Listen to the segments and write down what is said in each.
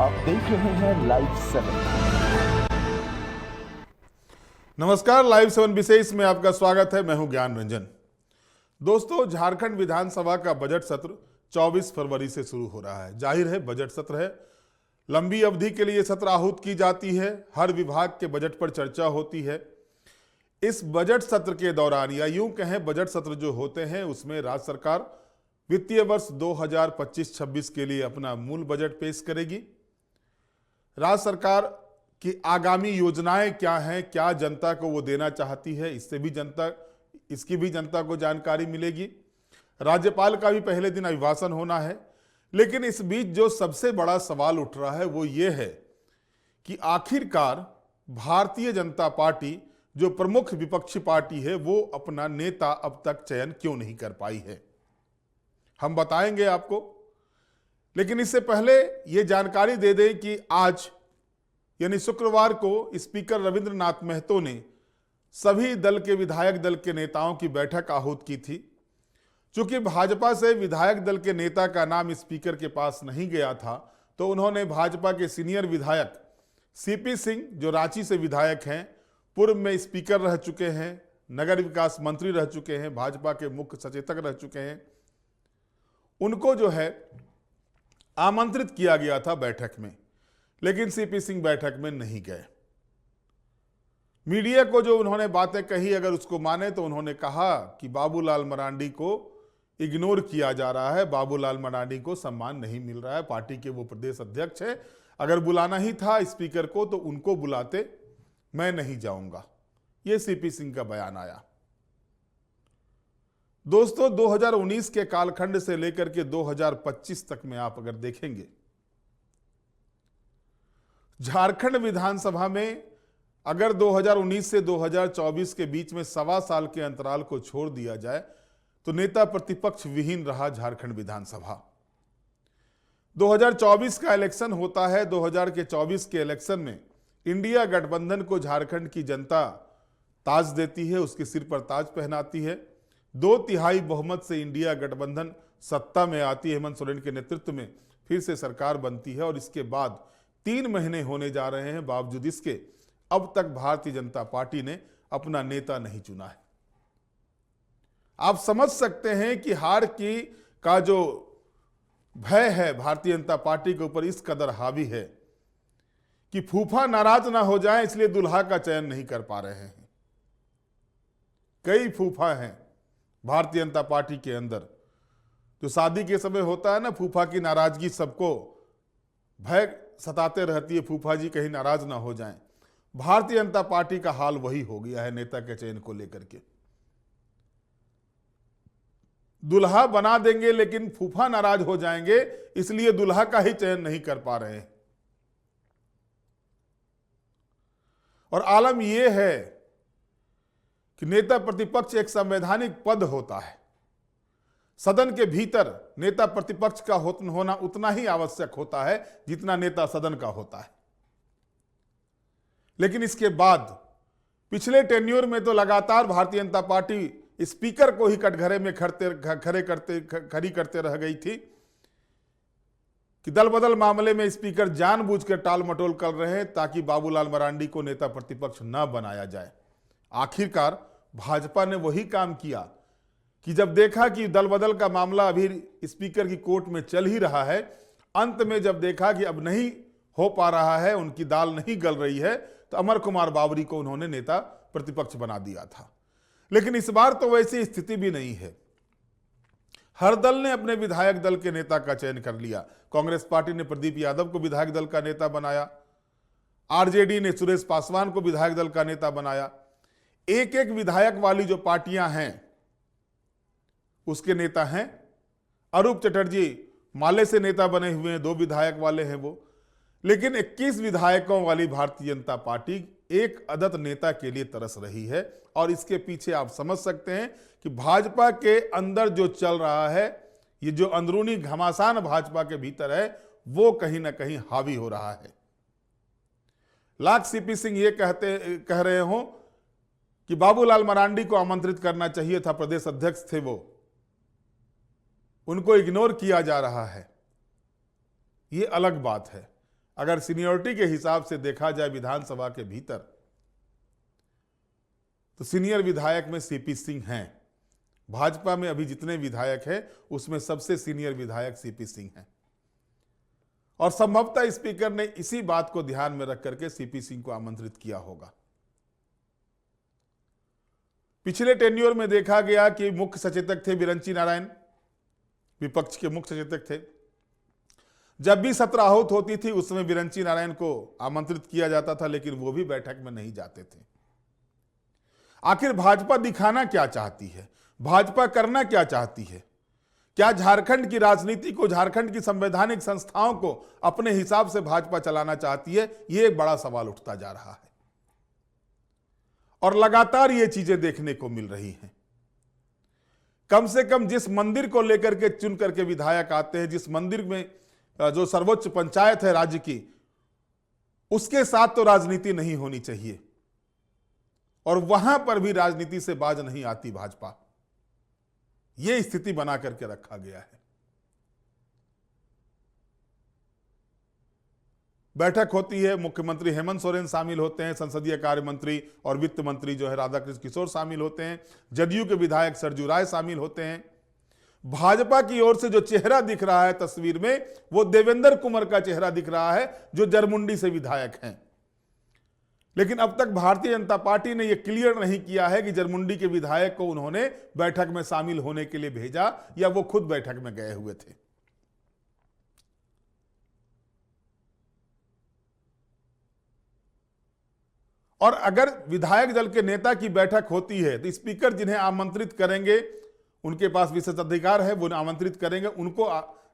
आप देख रहे हैं लाइव 7। नमस्कार, लाइव 7 विशेष में आपका स्वागत है। मैं हूं ज्ञान रंजन। दोस्तों, झारखंड विधानसभा का बजट सत्र 24 फरवरी से शुरू हो रहा है। जाहिर है बजट सत्र है, लंबी अवधि के लिए सत्र आहूत की जाती है, हर विभाग के बजट पर चर्चा होती है। इस बजट सत्र के दौरान, या यूं कहें बजट सत्र जो होते हैं, उसमें राज्य सरकार वित्तीय वर्ष 2025-26 के लिए अपना मूल बजट पेश करेगी। राज्य सरकार की आगामी योजनाएं क्या हैं, क्या जनता को वो देना चाहती है, इसकी भी जनता को जानकारी मिलेगी। राज्यपाल का भी पहले दिन अभिभाषण होना है। लेकिन इस बीच जो सबसे बड़ा सवाल उठ रहा है वो ये है कि आखिरकार भारतीय जनता पार्टी, जो प्रमुख विपक्षी पार्टी है, वो अपना नेता अब तक चयन क्यों नहीं कर पाई है। हम बताएंगे आपको। लेकिन इससे पहले ये जानकारी दे दें कि आज यानी शुक्रवार को स्पीकर रविंद्रनाथ महतो ने सभी दल के विधायक दल के नेताओं की बैठक आहूत की थी। चूंकि भाजपा से विधायक दल के नेता का नाम स्पीकर के पास नहीं गया था, तो उन्होंने भाजपा के सीनियर विधायक सीपी सिंह, जो रांची से विधायक हैं, पूर्व में स्पीकर रह चुके हैं, नगर विकास मंत्री रह चुके हैं, भाजपा के मुख्य सचेतक रह चुके हैं, उनको जो है आमंत्रित किया गया था बैठक में। लेकिन सीपी सिंह बैठक में नहीं गए। मीडिया को जो उन्होंने बातें कही, अगर उसको माने तो उन्होंने कहा कि बाबूलाल मरांडी को इग्नोर किया जा रहा है, बाबूलाल मरांडी को सम्मान नहीं मिल रहा है। पार्टी के वो प्रदेश अध्यक्ष है, अगर बुलाना ही था स्पीकर को तो उनको बुलाते, मैं नहीं जाऊंगा। ये सीपी सिंह का बयान आया। दोस्तों, 2019 के कालखंड से लेकर के 2025 तक में आप अगर देखेंगे, झारखंड विधानसभा में अगर 2019 से 2024 के बीच में 1.25 साल के अंतराल को छोड़ दिया जाए तो नेता प्रतिपक्ष विहीन रहा झारखंड विधानसभा। 2024 का इलेक्शन होता है। 2024 के इलेक्शन में इंडिया गठबंधन को झारखंड की जनता ताज देती है, उसके सिर पर ताज पहनाती है। 2/3 बहुमत से इंडिया गठबंधन सत्ता में आती है, हेमंत सोरेन के नेतृत्व में फिर से सरकार बनती है। और इसके बाद 3 महीने होने जा रहे हैं, बावजूद इसके अब तक भारतीय जनता पार्टी ने अपना नेता नहीं चुना है। आप समझ सकते हैं कि हार की का जो भय है भारतीय जनता पार्टी के ऊपर इस कदर हावी है कि फूफा नाराज ना हो जाए, इसलिए दुल्हा का चयन नहीं कर पा रहे हैं। कई फूफा हैं भारतीय जनता पार्टी के अंदर। जो शादी के समय होता है ना, फूफा की नाराजगी सबको भय सताते रहती है, फूफा जी कहीं नाराज ना हो जाएं। भारतीय जनता पार्टी का हाल वही हो गया है नेता के चयन को लेकर के। दुल्हा बना देंगे लेकिन फूफा नाराज हो जाएंगे, इसलिए दुल्हा का ही चयन नहीं कर पा रहे हैं। और आलम यह है कि नेता प्रतिपक्ष एक संवैधानिक पद होता है। सदन के भीतर नेता प्रतिपक्ष का होना उतना ही आवश्यक होता है जितना नेता सदन का होता है। लेकिन इसके बाद पिछले टेन्योर में तो लगातार भारतीय जनता पार्टी स्पीकर को ही कटघरे में खड़ी करते रह गई थी कि दल बदल मामले में स्पीकर जानबूझकर टाल मटोल कर रहे हैं ताकि बाबूलाल मरांडी को नेता प्रतिपक्ष न बनाया जाए। आखिरकार भाजपा ने वही काम किया कि जब देखा कि दल बदल का मामला अभी स्पीकर की कोर्ट में चल ही रहा है, अंत में जब देखा कि अब नहीं हो पा रहा है, उनकी दाल नहीं गल रही है, तो अमर कुमार बावरी को उन्होंने नेता प्रतिपक्ष बना दिया था। लेकिन इस बार तो वैसी स्थिति भी नहीं है। हर दल ने अपने विधायक दल के नेता का चयन कर लिया। कांग्रेस पार्टी ने प्रदीप यादव को विधायक दल का नेता बनाया, आरजेडी ने सुरेश पासवान को विधायक दल का नेता बनाया। एक एक विधायक वाली जो पार्टियां हैं उसके नेता हैं। अरूप चटर्जी माले से नेता बने हुए हैं, 2 विधायक वाले हैं वो। लेकिन 21 विधायकों वाली भारतीय जनता पार्टी एक अदद नेता के लिए तरस रही है। और इसके पीछे आप समझ सकते हैं कि भाजपा के अंदर जो चल रहा है, ये जो अंदरूनी घमासान भाजपा के भीतर है, वो कहीं ना कहीं हावी हो रहा है। लाख सीपी सिंह ये कह रहे हो कि बाबूलाल मरांडी को आमंत्रित करना चाहिए था, प्रदेश अध्यक्ष थे वो, उनको इग्नोर किया जा रहा है, ये अलग बात है। अगर सीनियरिटी के हिसाब से देखा जाए विधानसभा के भीतर, तो सीनियर विधायक में सीपी सिंह हैं। भाजपा में अभी जितने विधायक हैं उसमें सबसे सीनियर विधायक सीपी सिंह हैं, और संभवतः स्पीकर ने इसी बात को ध्यान में रख करके सीपी सिंह को आमंत्रित किया होगा। पिछले टेन्योर में देखा गया कि मुख्य सचेतक थे बिरंची नारायण, विपक्ष के मुख्य सचेतक थे। जब भी सत्र आहूत होती थी उस समय बिरंची नारायण को आमंत्रित किया जाता था, लेकिन वो भी बैठक में नहीं जाते थे। आखिर भाजपा दिखाना क्या चाहती है, भाजपा करना क्या चाहती है? क्या झारखंड की राजनीति को, झारखंड की संवैधानिक संस्थाओं को अपने हिसाब से भाजपा चलाना चाहती है? यह एक बड़ा सवाल उठता जा रहा है, और लगातार ये चीजें देखने को मिल रही हैं। कम से कम जिस मंदिर को लेकर के चुन करके विधायक आते हैं, जिस मंदिर में जो सर्वोच्च पंचायत है राज्य की, उसके साथ तो राजनीति नहीं होनी चाहिए, और वहां पर भी राजनीति से बाज नहीं आती भाजपा। यह स्थिति बना करके रखा गया है। बैठक होती है, मुख्यमंत्री हेमंत सोरेन शामिल होते हैं, संसदीय कार्य मंत्री और वित्त मंत्री जो है राधाकृष्ण किशोर शामिल होते हैं, जदयू के विधायक सरजू राय शामिल होते हैं। भाजपा की ओर से जो चेहरा दिख रहा है तस्वीर में, वो देवेंद्र कुमार का चेहरा दिख रहा है, जो जरमुंडी से विधायक हैं। लेकिन अब तक भारतीय जनता पार्टी ने यह क्लियर नहीं किया है कि जरमुंडी के विधायक को उन्होंने बैठक में शामिल होने के लिए भेजा या वो खुद बैठक में गए हुए थे। और अगर विधायक दल के नेता की बैठक होती है तो स्पीकर जिन्हें आमंत्रित करेंगे, उनके पास विशेष अधिकार है, वो आमंत्रित करेंगे, उनको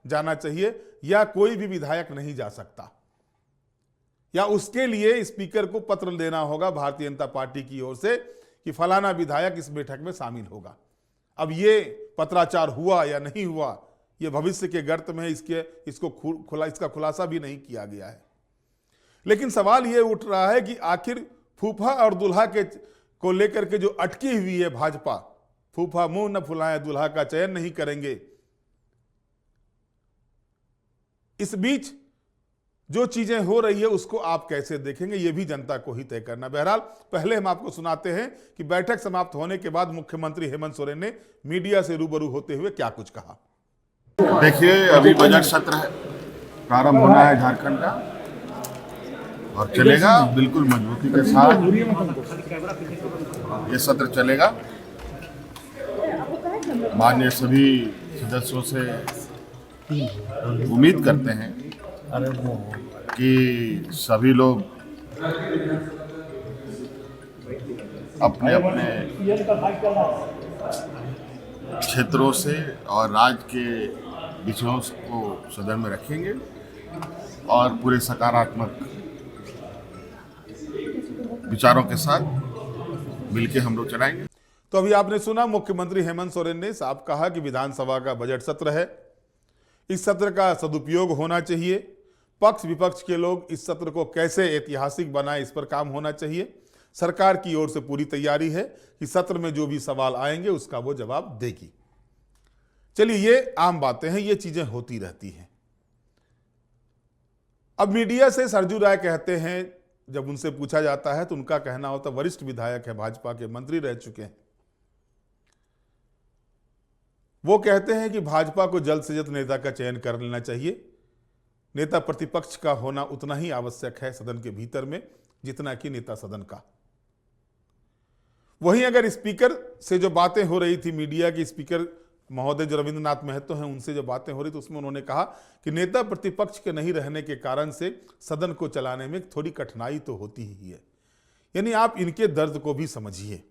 जाना चाहिए, या कोई भी विधायक नहीं जा सकता, या उसके लिए स्पीकर को पत्र देना होगा भारतीय जनता पार्टी की ओर से कि फलाना विधायक इस बैठक में शामिल होगा। अब ये पत्राचार हुआ या नहीं हुआ, ये भविष्य के गर्त में है, इसका खुलासा भी नहीं किया गया है। लेकिन सवाल ये उठ रहा है कि आखिर फूफा और दुल्हा को लेकर के जो अटकी हुई है भाजपा, फूफा मुंह न फुलाए, दुल्हा का चयन नहीं करेंगे, इस बीच जो चीजें हो रही है उसको आप कैसे देखेंगे, ये भी जनता को ही तय करना। बहरहाल पहले हम आपको सुनाते हैं कि बैठक समाप्त होने के बाद मुख्यमंत्री हेमंत सोरेन ने मीडिया से रूबरू होते हुए क्या कुछ कहा। देखिए, अभी बजट सत्र है, प्रारंभ होना है झारखंड का, और चलेगा बिल्कुल मजबूती के साथ ये सत्र चलेगा। माननीय सभी सदस्यों से उम्मीद करते हैं कि सभी लोग अपने अपने क्षेत्रों से और राज्य के विषयों को सदन में रखेंगे और पूरे सकारात्मक विचारों के साथ मिलकर हम लोग चलाएंगे। तो अभी आपने सुना, मुख्यमंत्री हेमंत सोरेन ने साफ कहा कि विधानसभा का बजट सत्र है, इस सत्र का सदुपयोग होना चाहिए। पक्ष विपक्ष के लोग इस सत्र को कैसे ऐतिहासिक बनाए, इस पर काम होना चाहिए। सरकार की ओर से पूरी तैयारी है कि सत्र में जो भी सवाल आएंगे उसका वो जवाब देगी। चलिए, ये आम बातें हैं, ये चीजें होती रहती हैं। अब मीडिया से सरजू राय कहते हैं, जब उनसे पूछा जाता है तो उनका कहना होता, वरिष्ठ विधायक है, भाजपा के मंत्री रह चुके हैं, वो कहते हैं कि भाजपा को जल्द से जल्द नेता का चयन कर लेना चाहिए। नेता प्रतिपक्ष का होना उतना ही आवश्यक है सदन के भीतर में जितना कि नेता सदन का। वहीं अगर स्पीकर से जो बातें हो रही थी, मीडिया के स्पीकर महोदय जो रविंद्रनाथ महतो हैं, उनसे जो बातें हो रही थी उसमें उन्होंने कहा कि नेता प्रतिपक्ष के नहीं रहने के कारण से सदन को चलाने में थोड़ी कठिनाई तो होती ही है। यानी आप इनके दर्द को भी समझिए।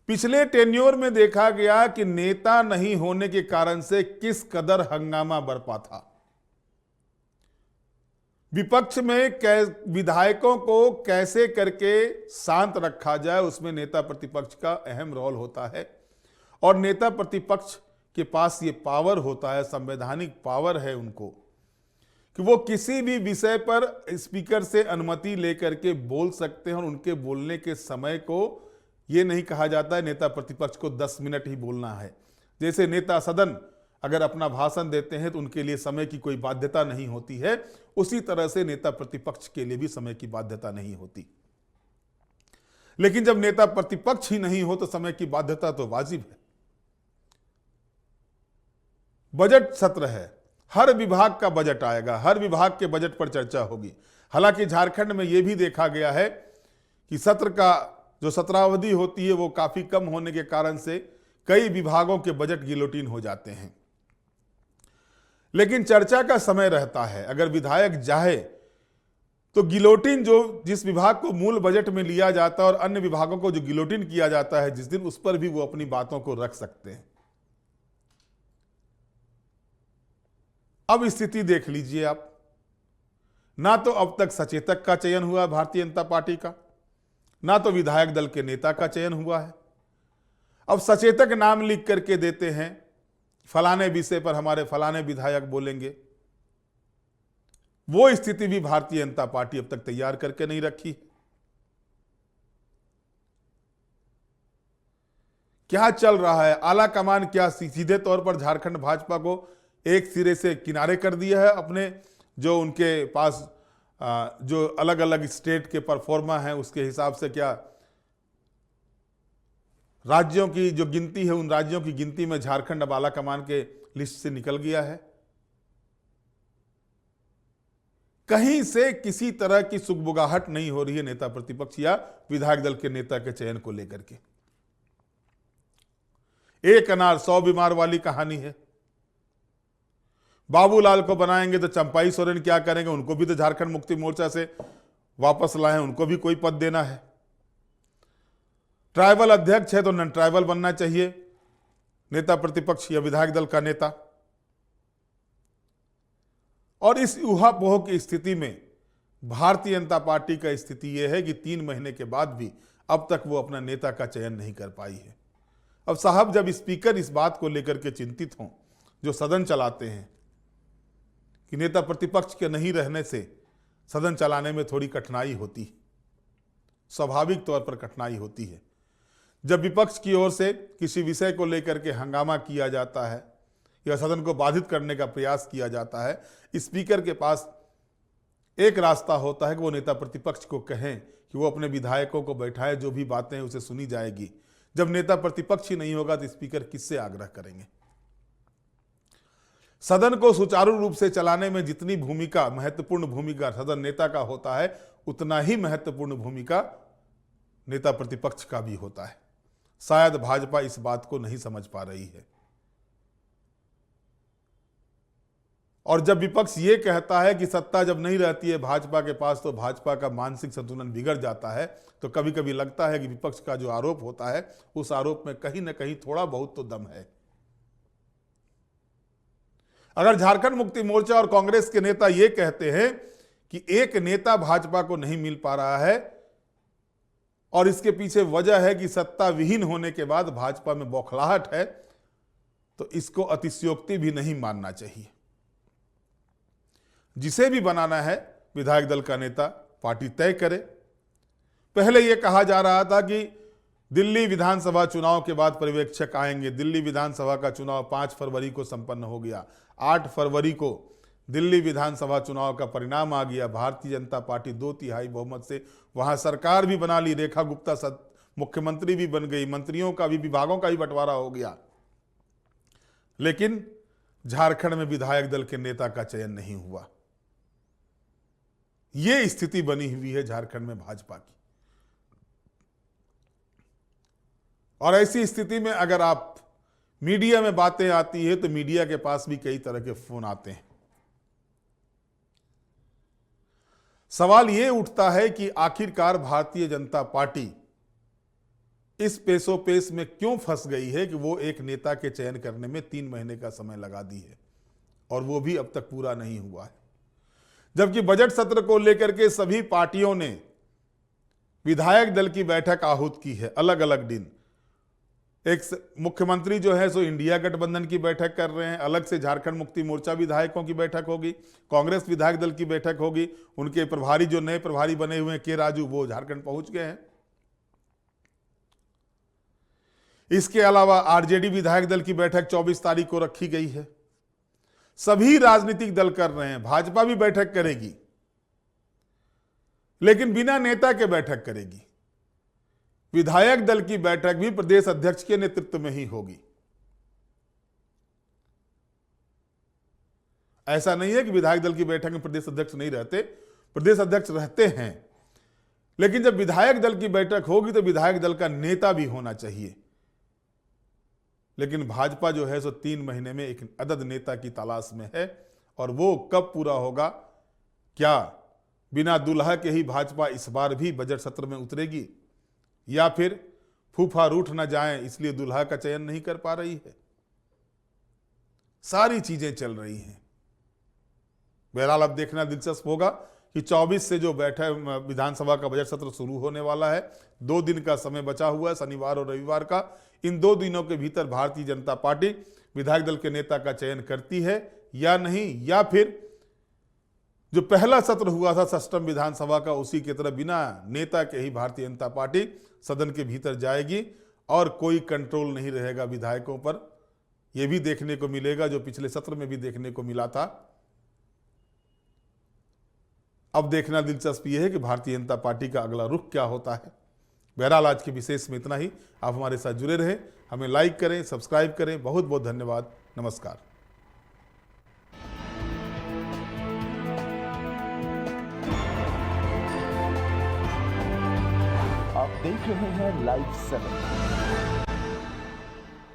पिछले टेन्योर में देखा गया कि नेता नहीं होने के कारण से किस कदर हंगामा बरपा था। विपक्ष में विधायकों को कैसे करके शांत रखा जाए, उसमें नेता प्रतिपक्ष का अहम रोल होता है। और नेता प्रतिपक्ष के पास ये पावर होता है, संवैधानिक पावर है उनको, कि वो किसी भी विषय पर स्पीकर से अनुमति लेकर के बोल सकते हैं। और उनके बोलने के समय को ये नहीं कहा जाता है नेता प्रतिपक्ष को 10 मिनट ही बोलना है। जैसे नेता सदन अगर अपना भाषण देते हैं तो उनके लिए समय की कोई बाध्यता नहीं होती है, उसी तरह से नेता प्रतिपक्ष के लिए भी समय की बाध्यता नहीं होती। लेकिन जब नेता प्रतिपक्ष ही नहीं हो तो समय की बाध्यता तो वाजिब है। बजट सत्र है, हर विभाग का बजट आएगा, हर विभाग के बजट पर चर्चा होगी। हालांकि झारखंड में यह भी देखा गया है कि सत्र का जो सत्रावधि होती है वो काफी कम होने के कारण से कई विभागों के बजट गिलोटिन हो जाते हैं। लेकिन चर्चा का समय रहता है। अगर विधायक चाहे तो गिलोटिन जो जिस विभाग को मूल बजट में लिया जाता है और अन्य विभागों को जो गिलोटिन किया जाता है जिस दिन, उस पर भी वो अपनी बातों को रख सकते हैं। अब स्थिति देख लीजिए आप, ना तो अब तक सचेतक का चयन हुआ भारतीय जनता पार्टी का, ना तो विधायक दल के नेता का चयन हुआ है। अब सचेतक नाम लिख करके देते हैं, फलाने विषय पर हमारे फलाने विधायक बोलेंगे। वो स्थिति भी भारतीय जनता पार्टी अब तक तैयार करके नहीं रखी। क्या चल रहा है? आला कमान क्या सीधे तौर पर झारखंड भाजपा को एक सिरे से किनारे कर दिया है? अपने जो उनके पास जो अलग अलग स्टेट के परफॉर्मा हैं उसके हिसाब से क्या राज्यों की जो गिनती है, उन राज्यों की गिनती में झारखंड अब आला कमान के लिस्ट से निकल गया है? कहीं से किसी तरह की सुगबुगाहट नहीं हो रही है नेता प्रतिपक्ष या विधायक दल के नेता के चयन को लेकर के। एक अनार 100 बीमार वाली कहानी है। बाबूलाल को बनाएंगे तो चंपाई सोरेन क्या करेंगे? उनको भी तो झारखंड मुक्ति मोर्चा से वापस लाए हैं, उनको भी कोई पद देना है। ट्राइबल अध्यक्ष है तो नन ट्राइबल बनना चाहिए नेता प्रतिपक्ष या विधायक दल का नेता। और इस ऊहापोह की स्थिति में भारतीय जनता पार्टी का स्थिति यह है कि 3 महीने के बाद भी अब तक वो अपना नेता का चयन नहीं कर पाई है। अब साहब, जब स्पीकर इस बात को लेकर के चिंतित हों, जो सदन चलाते हैं, कि नेता प्रतिपक्ष के नहीं रहने से सदन चलाने में थोड़ी कठिनाई होती है, स्वाभाविक तौर पर कठिनाई होती है। जब विपक्ष की ओर से किसी विषय को लेकर के हंगामा किया जाता है या सदन को बाधित करने का प्रयास किया जाता है, स्पीकर के पास एक रास्ता होता है कि वो नेता प्रतिपक्ष को कहें कि वो अपने विधायकों को बैठाए, जो भी बातें हैं उसे सुनी जाएगी। जब नेता प्रतिपक्ष ही नहीं होगा तो स्पीकर किससे आग्रह करेंगे? सदन को सुचारू रूप से चलाने में जितनी भूमिका, महत्वपूर्ण भूमिका सदन नेता का होता है, उतना ही महत्वपूर्ण भूमिका नेता प्रतिपक्ष का भी होता है। शायद भाजपा इस बात को नहीं समझ पा रही है। और जब विपक्ष ये कहता है कि सत्ता जब नहीं रहती है भाजपा के पास तो भाजपा का मानसिक संतुलन बिगड़ जाता है, तो कभी कभी लगता है कि विपक्ष का जो आरोप होता है उस आरोप में कहीं ना कहीं थोड़ा बहुत तो दम है। अगर झारखंड मुक्ति मोर्चा और कांग्रेस के नेता ये कहते हैं कि एक नेता भाजपा को नहीं मिल पा रहा है और इसके पीछे वजह है कि सत्ता विहीन होने के बाद भाजपा में बौखलाहट है, तो इसको अतिशयोक्ति भी नहीं मानना चाहिए। जिसे भी बनाना है विधायक दल का नेता पार्टी तय करे। पहले यह कहा जा रहा था कि दिल्ली विधानसभा चुनाव के बाद पर्यवेक्षक आएंगे। दिल्ली विधानसभा का चुनाव 5 फरवरी को संपन्न हो गया। 8 फरवरी को दिल्ली विधानसभा चुनाव का परिणाम आ गया। भारतीय जनता पार्टी 2/3 बहुमत से वहां सरकार भी बना ली। रेखा गुप्ता मुख्यमंत्री भी बन गई, मंत्रियों का भी, विभागों का भी बंटवारा हो गया। लेकिन झारखंड में विधायक दल के नेता का चयन नहीं हुआ। यह स्थिति बनी हुई है झारखंड में भाजपा की। और ऐसी स्थिति में अगर आप मीडिया में बातें आती है तो मीडिया के पास भी कई तरह के फोन आते हैं। सवाल यह उठता है कि आखिरकार भारतीय जनता पार्टी इस पेशोपेश में क्यों फंस गई है कि वो एक नेता के चयन करने में 3 महीने का समय लगा दी है और वो भी अब तक पूरा नहीं हुआ है। जबकि बजट सत्र को लेकर के सभी पार्टियों ने विधायक दल की बैठक आहूत की है, अलग अलग दिन। एक मुख्यमंत्री जो है सो इंडिया गठबंधन की बैठक कर रहे हैं, अलग से झारखंड मुक्ति मोर्चा विधायकों की बैठक होगी, कांग्रेस विधायक दल की बैठक होगी। उनके प्रभारी जो नए प्रभारी बने हुए हैं के राजू, वो झारखंड पहुंच गए हैं। इसके अलावा आरजेडी विधायक दल की बैठक 24 तारीख को रखी गई है। सभी राजनीतिक दल कर रहे हैं, भाजपा भी बैठक करेगी, लेकिन बिना नेता के बैठक करेगी। विधायक दल की बैठक भी प्रदेश अध्यक्ष के नेतृत्व में ही होगी। ऐसा नहीं है कि विधायक दल की बैठक में प्रदेश अध्यक्ष नहीं रहते, प्रदेश अध्यक्ष रहते हैं, लेकिन जब विधायक दल की बैठक होगी तो विधायक दल का नेता भी होना चाहिए। लेकिन भाजपा जो है सो 3 महीने में एक अदद नेता की तलाश में है, और वो कब पूरा होगा? क्या बिना दुल्हा के ही भाजपा इस बार भी बजट सत्र में उतरेगी, या फिर फूफा रूठ न जाएं इसलिए दुल्हा का चयन नहीं कर पा रही है? सारी चीजें चल रही हैं। बहरहाल अब देखना दिलचस्प होगा कि 24 से जो विधानसभा का बजट सत्र शुरू होने वाला है, 2 दिन का समय बचा हुआ है, शनिवार और रविवार का। इन 2 दिनों के भीतर भारतीय जनता पार्टी विधायक दल के नेता का चयन करती है या नहीं, या फिर जो पहला सत्र हुआ था षष्ठम विधानसभा का, उसी की तरह बिना नेता के ही भारतीय जनता पार्टी सदन के भीतर जाएगी और कोई कंट्रोल नहीं रहेगा विधायकों पर। यह भी देखने को मिलेगा जो पिछले सत्र में भी देखने को मिला था। अब देखना दिलचस्प यह है कि भारतीय जनता पार्टी का अगला रुख क्या होता है। बहरहाल आज के विशेष में इतना ही। आप हमारे साथ जुड़े रहें, हमें लाइक करें, सब्सक्राइब करें। बहुत बहुत धन्यवाद। नमस्कार। आप देख रहे हैं लाइव 7।